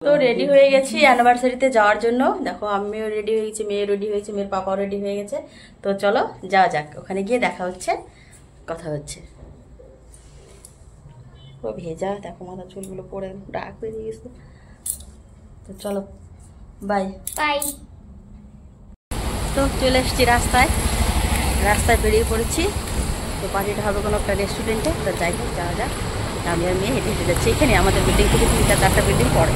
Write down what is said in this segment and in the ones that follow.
তো রেডি হয়ে গেছি অ্যানিভার্সারিতে যাওয়ার জন্য। দেখো আমিও রেডি হয়ে গেছি, মেয়ে রেডি হয়েছে, মেয়ের পাপাও রেডি হয়ে গেছে। তো চলো যাওয়া যাক, ওখানে গিয়ে দেখা হচ্ছে, কথা হচ্ছে। ও ভেজা, দেখো মাথা চুলগুলো পরে ডাক বেরিয়ে গেছে। তো চলো বাই বাই। তো চলে এসেছি রাস্তায়, রাস্তায় বেরিয়ে পড়েছি। তো পার্টিটা হবে কোনো একটা রেস্টুরেন্টে। তো যাই হোক যাওয়া যাক। আমি আর মেয়ে হেঁটে হেঁটে যাচ্ছি, এখানে আমাদের বিল্ডিং থেকে 3-4টা বিল্ডিং পড়ে।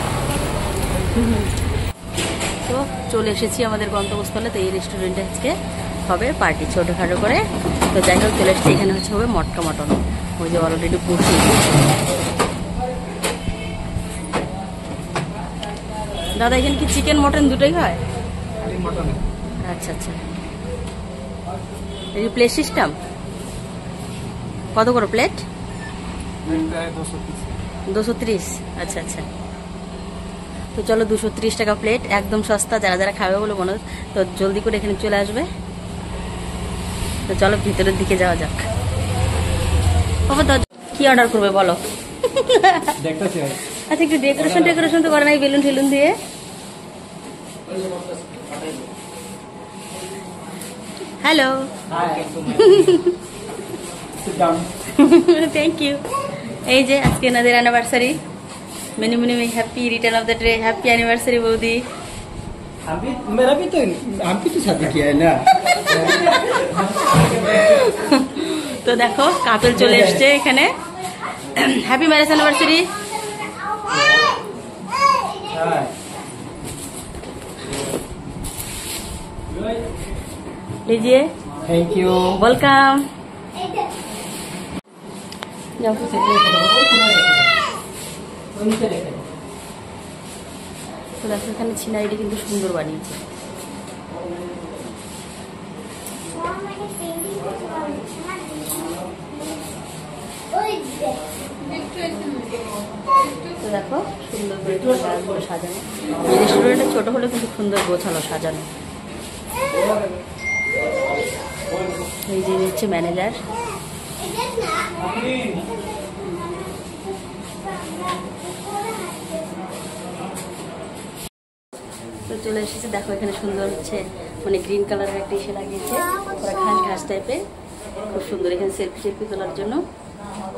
তো চলে এসেছি আমাদের গন্তব্যস্থলে। তো এই রেস্টুরেন্টে আজকে হবে পার্টি ছোটোখাটো করে। তো যাই হোক চলে এসেছি, এখানে হচ্ছে হবে মটকা মটন। ওই যে অলরেডি বসে। দাদা এখানে কি চিকেন মটন দুটোই হয়? আচ্ছা আচ্ছা, এই প্লেট সিস্টেম কত করে প্লেট? 230। আচ্ছা আচ্ছা, তো চলো 230 টাকা প্লেট, একদম সস্তা। যারা যারা খাবে বলে মনে, তো জলদি করে এখানে চলে আসবে। তো চলো ভিতরের দিকে যাওয়া যাক। বাবা তো কি অর্ডার করবে বলো? আচ্ছা একটু ডেকোরেশন তো করে নাই, বেলুন টেলুন দিয়ে। Hello, thank you. এই যে আজকে এনাদের anniversary. Many many happy return of the day, happy anniversary বৌদি। मेरा भी तो शादी किया है ना। তো দেখো কাপল চলে এসছে এখানে। Happy marriage anniversary. लीजिए, थैंक यू, वेलकम। তো দেখো এখানে সিনারিটা কিন্তু সুন্দর বানিয়েছে। তো দেখো সুন্দর করে গাছগুলো সাজানো। এই রেস্টুরেন্টটা ছোট হলে কিন্তু সুন্দর গোছানো সাজানো। এই যে হচ্ছে ম্যানেজার। তো চলে এসেছে, দেখো এখানে সুন্দর হচ্ছে মানে গ্রিন কালারের একটা ইসে লাগিয়েছে, ওরা ঘাস ঘাস টাইপের, খুব সুন্দর। এখানে সেলফি তোলার জন্য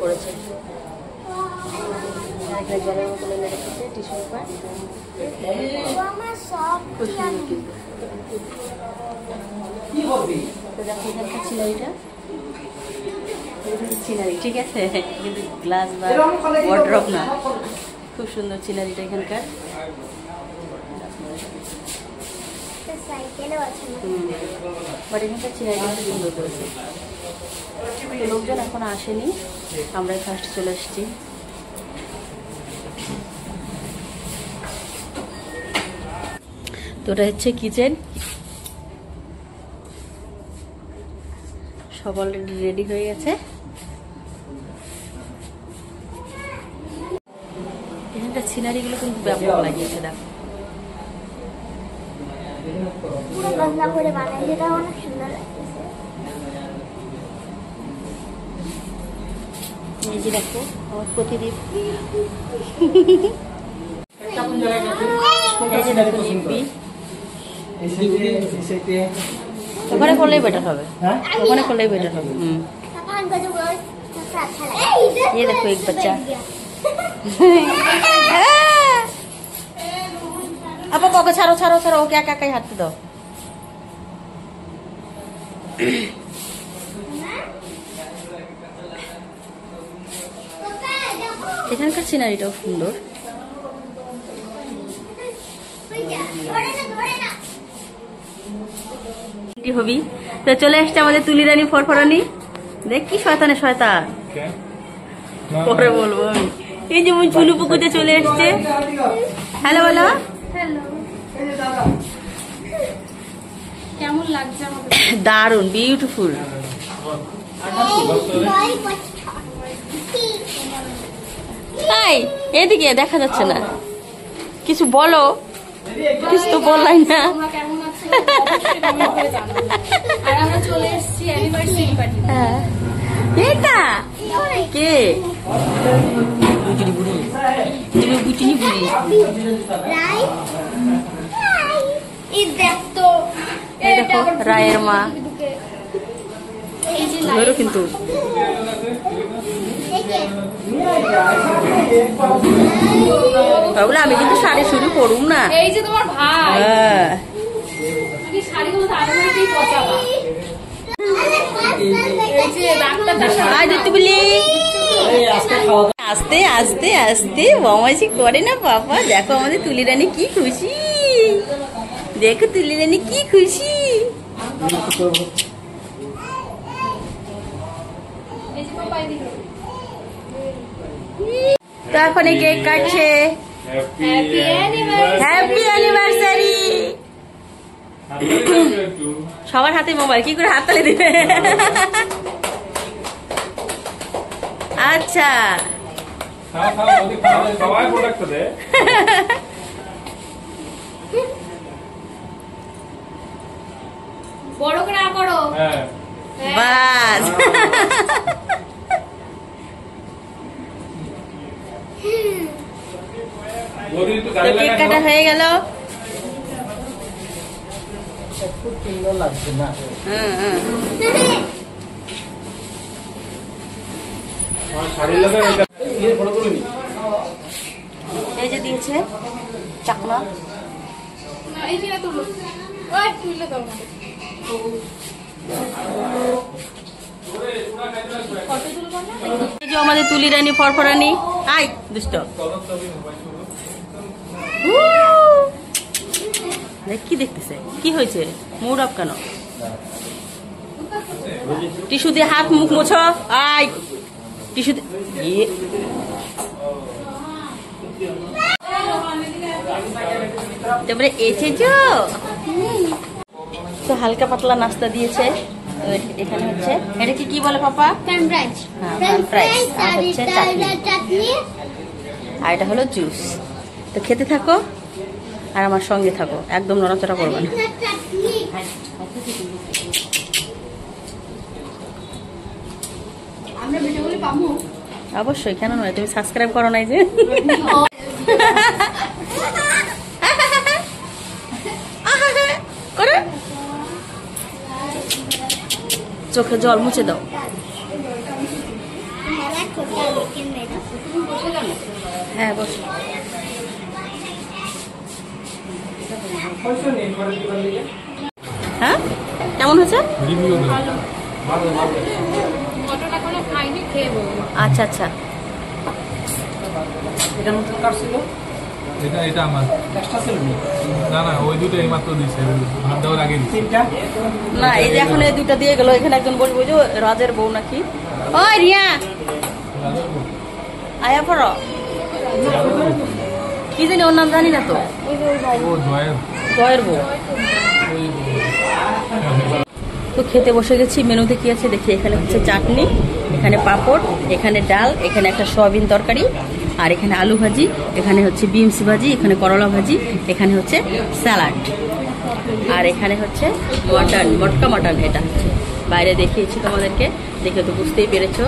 করেছে। এখানে জলের বোতলে রেখেছে, টিস্যু পেপার, খুব সুন্দর কিন্তু। তো দেখো এখানকার সিনারিটা, সিনারি ঠিক আছে, কিন্তু গ্লাস বা ওয়ার্ড্রপ না। খুব সুন্দর সিনারিটা এখানকার। বাট এখানকার সিনারিটা খুব সুন্দর করেছে। লোকজন এখন আসেনি, আমরাই ফার্স্ট চলে এসেছি। তো ওটা হচ্ছে কিচেন, সব অলরেডি রেডি হয়ে গেছে। এখানকার সিনারিগুলো কিন্তু ব্যাপক লাগিয়েছে, দেখো এই যে দেখো আমার প্রতিদিন। ওখানে করলেই বেটার হবে, ওখানে করলেই বেটার হবে। ये देखो एक बच्चा। अब पापा ছাড়ো ছাড়ো ছাড়ো, ওকে একা একাই হাঁটতে দাও। এখানকার সিনারিটাও সুন্দর। হবি তো চলে আসছে আমাদের তুলিরানি ফরফরানি। দেখ কি শয়তানে শয়তান, পরে বলবো আমি। এই যেমন চুলু পুকুতে চলে এসছে। হ্যালো বলো, কেমন লাগছে আমাকে? দারুন, বিউটিফুল। এদিকে দেখা যাচ্ছে না, কিছু বলো। কিছু তো বললাই না। এটা কে বুঝলি বুড়ি তুমি বুঝিনি বুড়ি দেখো রায়ের মা ধরো কিন্তু বাবুলা আমি কিন্তু শাড়ি শুরু করুম না এই যে তোমার ভাই তুমি শাড়িগুলো আগে থেকেই পচাবা এই যে ডাক্তারটা আস্তে আস্তে আস্তে বমাসি করে না পাপা দেখো আমাদের তুলি রানী কি খুশি দেখো তুলি রানী কি খুশি তো এখন কেক কাটছে হ্যাপি অ্যানিভার্সারি সবার হাতে মোবাইল কি করে হাত তালে দিবে আচ্ছা বড় করে করো বাস কেক কাটা হয়ে গেল লাগছে না এই যে দিয়েছে চাকনা এইখানে তুলো ওই তুলে দাও এই যে আমাদের তুলি রানী ফরফরানি আই দুষ্ট কি দেখতেছে কি হয়েছে মুড অফ কেন টিস্যু দিয়ে হাত মুখ মোছো আই টিস্যু তারপরে এসেছো তো হালকা পাতলা নাস্তা দিয়েছে এখানে হচ্ছে এটা কি বলে পাপা ফ্রাইড রাইস আর হচ্ছে চাটনি আর এটা হলো জুস তো খেতে থাকো আর আমার সঙ্গে থাকো একদম নড়াচড়া করবে না আমরা ভিডিওগুলো পাবো অবশ্যই কেন নয় তুমি সাবস্ক্রাইব করো নাই যে করো চোখে জল মুছে দাও হ্যাঁ বসো হ্যাঁ কেমন হয়েছে মটন এখনো খাইনি খেয়ে বলবো আচ্ছা আচ্ছা এটা নতুন কার ছিল এটা আমার এক্সট্রা ছিল না ওই দুটো এইমাত্র দিয়েছে ভাত দেওয়ার আগে দিয়েছে তিনটা না এই যে এখন এই দুটা দিয়ে গেল এখানে একজন বলবো যে রাজের বউ নাকি ওই রিয়া আয়া পড়ো কি জানি ওর নাম জানি না তো ও জয়ের জয়ের বউ তো খেতে বসে গেছি মেনুতে কি আছে দেখি এখানে হচ্ছে চাটনি এখানে পাঁপড় এখানে ডাল এখানে একটা সয়াবিন তরকারি আর এখানে আলু ভাজি এখানে হচ্ছে বিনস ভাজি এখানে করলা ভাজি এখানে হচ্ছে স্যালাড আর এখানে হচ্ছে মটন মটকা মটন এটা হচ্ছে বাইরে দেখিয়েছি তোমাদেরকে দেখে তো বুঝতেই পেরেছো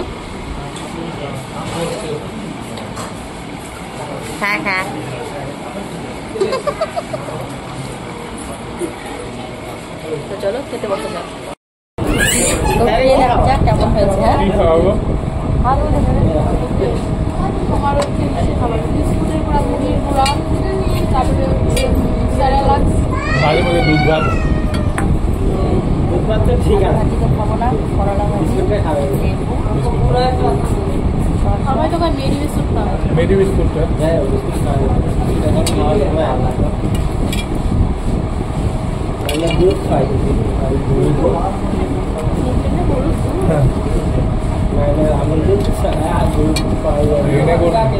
হ্যাঁ হ্যাঁ তো চলো খেতে বসে যাও কেমন হয়েছে হ্যাঁ তোমার হচ্ছে খাবার বিস্কুটের গুঁড়া মুড়ির গুঁড়া তারপরে স্যালাক্স মাঝে মাঝে দুধ ভাত ঠিক আছে ভাজি তো খাবো না করলা ভাজি সবাই তো মেরি বিস্কুট খাওয়া মেডি বিস্কুটটা হ্যাঁ বিস্কুট খাওয়া খাওয়ার সময় আলাদা দুধ খাই আমল দুধ আর দুধ খাওয়া এনে করতে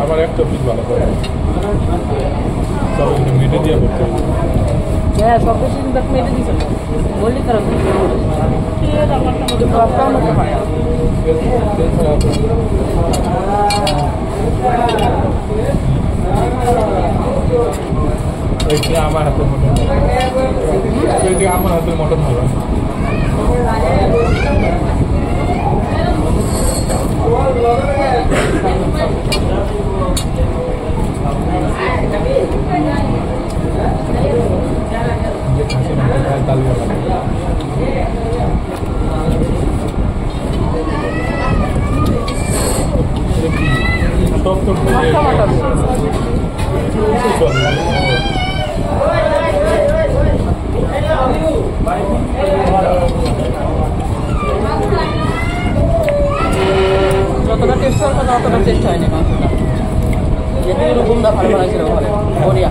আবার একটা পিস ভালো করে তবে মেটে দিয়ে করতে হবে হ্যাঁ সব কিছু মেটে দিয়েছে বললি খারাপ আমার হাতের মটন আমার হাতের মটন ভালো যতটা টেস্ট হওয়ার কথা অতটা টেস্ট হয়নি মাংসটা, যেটুকু গুমটা ভালো বানাইছিল ঘরে বড়িয়া।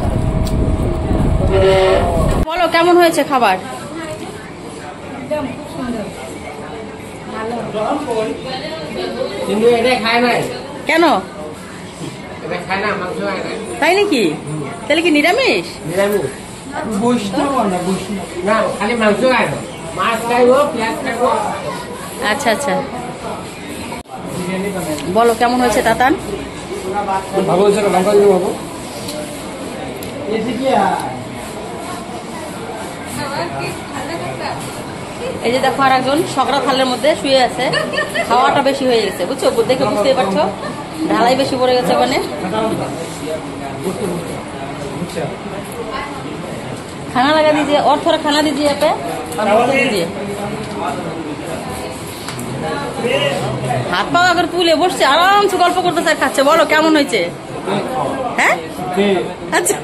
বলো কেমন হয়েছে খাবার? কিন্তু এটা খায় নাই, কেন? এটা খায় না, মাংস খায় না। তাই নাকি? তাহলে কি নিরামিষ? নিরামিষ না, খালি মাংস খায় না, মাছ খাইব, পেঁয়াজ খাইব। আচ্ছা আচ্ছা, বলো কেমন হয়েছে তাতান? ভালো হয়েছে, লঙ্কা দিয়ে বাবু। এই যে দেখো আর একজন সকরা থালের মধ্যে শুয়ে আছে, খাওয়াটা বেশি হয়ে গেছে বুঝছো, দেখে বুঝতেই পারছো, ঢালাই বেশি পড়ে গেছে ওখানে। खाना लगा दीजिए और थोड़ा खाना दीजिए यहाँ पे और मसाला दीजिए। हाथ पा अगर तुले বসছে আরাম से গল্প করতে স্যার খাচ্ছে। বলো কেমন হয়েছে? হ্যাঁ আচ্ছা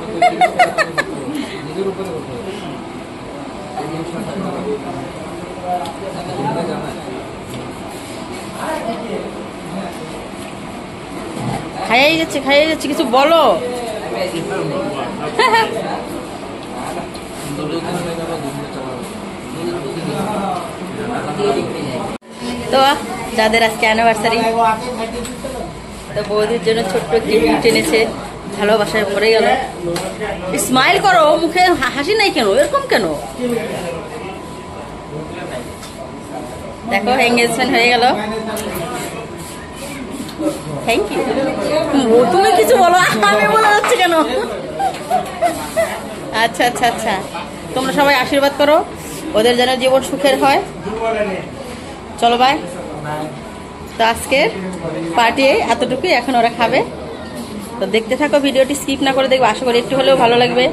খাইয়ে যাচ্ছে কিছু বলো। তো যাদের আজকে অ্যানিভার্সারি, তো বৌদির জন্য ছোট্ট একটি গিফট এনেছে, ভালোবাসায় ভরে গেল। স্মাইল করো, মুখে হাসি নাই কেন, এরকম কেন? দেখো এঙ্গেজমেন্ট হয়ে গেল। Thank you. তুমি কিছু বলো, আমি বলা যাচ্ছে কেন? আচ্ছা আচ্ছা আচ্ছা, তোমরা সবাই আশীর্বাদ করো ওদের যেন জীবন সুখের হয়। চলো বাই। তো আজকের পার্টি এতটুকুই, এখন ওরা খাবে। তো দেখতে থাকো ভিডিওটি, স্কিপ না করে দেখবে, আশা করি একটু হলেও ভালো লাগবে।